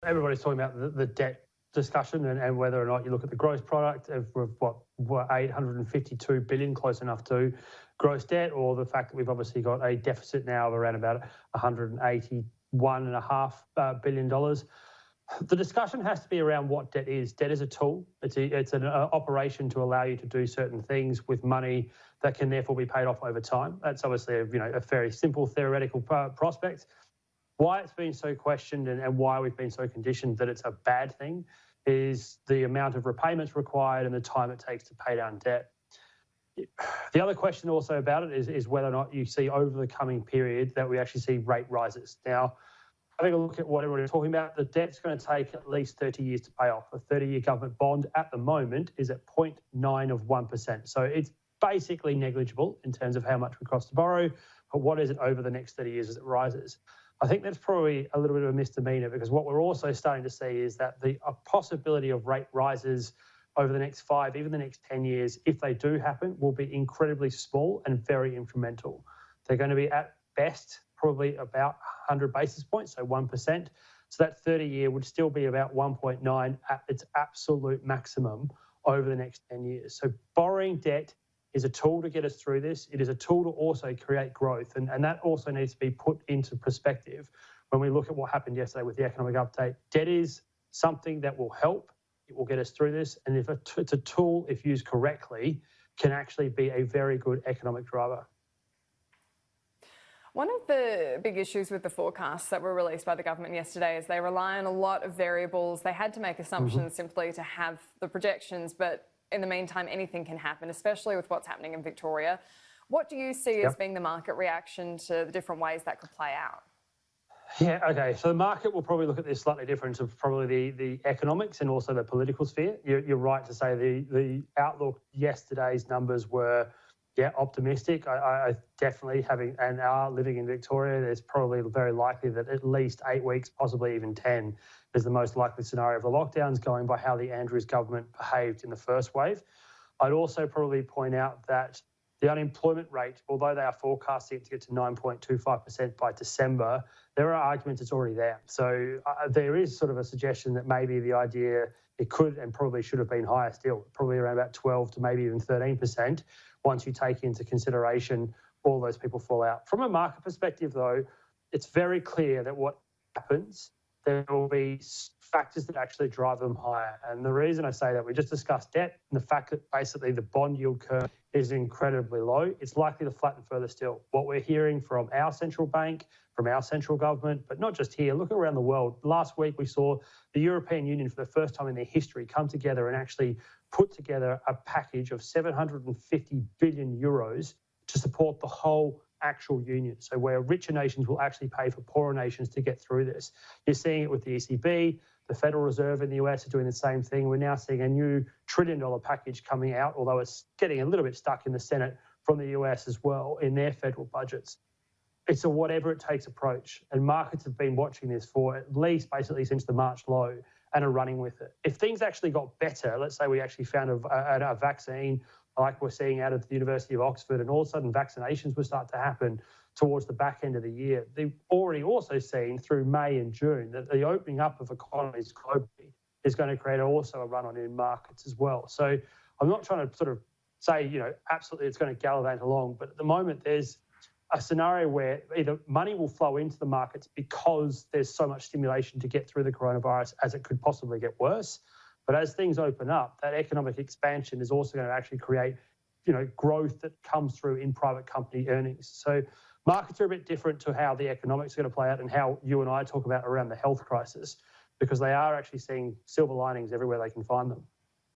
everybody's talking about the debt discussion and whether or not you look at the gross product of what 852 billion, close enough to gross debt, or the fact that we've obviously got a deficit now of around about $181.5 billion. The discussion has to be around what debt is. Debt is a tool. It's an operation to allow you to do certain things with money that can therefore be paid off over time. That's obviously a very simple theoretical prospect. Why it's been so questioned and why we've been so conditioned that it's a bad thing is the amount of repayments required and the time it takes to pay down debt. The other question also about it is whether or not you see over the coming period that we actually see rate rises. Now, having a look at what everybody's talking about, the debt's going to take at least 30 years to pay off. A 30-year government bond at the moment is at 0.9%. So it's basically negligible in terms of how much we cost to borrow, but what is it over the next 30 years as it rises? I think that's probably a little bit of a misdemeanor, because what we're also starting to see is that the possibility of rate rises over the next 5, even the next 10 years, if they do happen, will be incredibly small and very incremental. They're going to be at best probably about 100 basis points, so 1%. So that 30-year would still be about 1.9 at its absolute maximum over the next 10 years. So borrowing debt is a tool to get us through this. It is a tool to also create growth. And that also needs to be put into perspective when we look at what happened yesterday with the economic update. Debt is something that will help. It will get us through this. And if it's a tool, if used correctly, can actually be a very good economic driver. One of the big issues with the forecasts that were released by the government yesterday is they rely on a lot of variables. They had to make assumptions simply to have the projections, but in the meantime, anything can happen, especially with what's happening in Victoria. What do you see as being the market reaction to the different ways that could play out? Yeah, okay. So the market will probably look at this slightly different to probably the economics and also the political sphere. You're right to say the outlook, yesterday's numbers were, optimistic. I definitely are living in Victoria, there's probably very likely that at least 8 weeks, possibly even 10, is the most likely scenario of the lockdowns, going by how the Andrews government behaved in the first wave. I'd also probably point out that the unemployment rate, although they are forecasting it to get to 9.25% by December, there are arguments it's already there. So there is sort of a suggestion that maybe the idea it could and probably should have been higher still, probably around about 12 to maybe even 13%, once you take into consideration all those people fall out. From a market perspective, though, it's very clear that what happens, there will be factors that actually drive them higher. And the reason I say that, we just discussed debt and the fact that basically the bond yield curve is incredibly low. It's likely to flatten further still. What we're hearing from our central bank, from our central government, but not just here, look around the world. Last week, we saw the European Union for the first time in their history come together and actually put together a package of 750 billion euros to support the whole actual union. So where richer nations will actually pay for poorer nations to get through this. You're seeing it with the ECB, the Federal Reserve in the US are doing the same thing. We're now seeing a new $1 trillion package coming out, although it's getting a little bit stuck in the Senate from the US as well in their federal budgets. It's a whatever it takes approach. And markets have been watching this for at least basically since the March low and are running with it. If things actually got better, let's say we actually found a vaccine like we're seeing out of the University of Oxford, and all of a sudden vaccinations will start to happen towards the back end of the year. They've already also seen through May and June that the opening up of economies globally is going to create also a run on in markets as well. So I'm not trying to sort of say, absolutely it's going to gallivant along, but at the moment there's a scenario where either money will flow into the markets because there's so much stimulation to get through the coronavirus as it could possibly get worse. But as things open up, that economic expansion is also going to actually create, growth that comes through in private company earnings. So markets are a bit different to how the economics are going to play out and how you and I talk about around the health crisis, because they are actually seeing silver linings everywhere they can find them.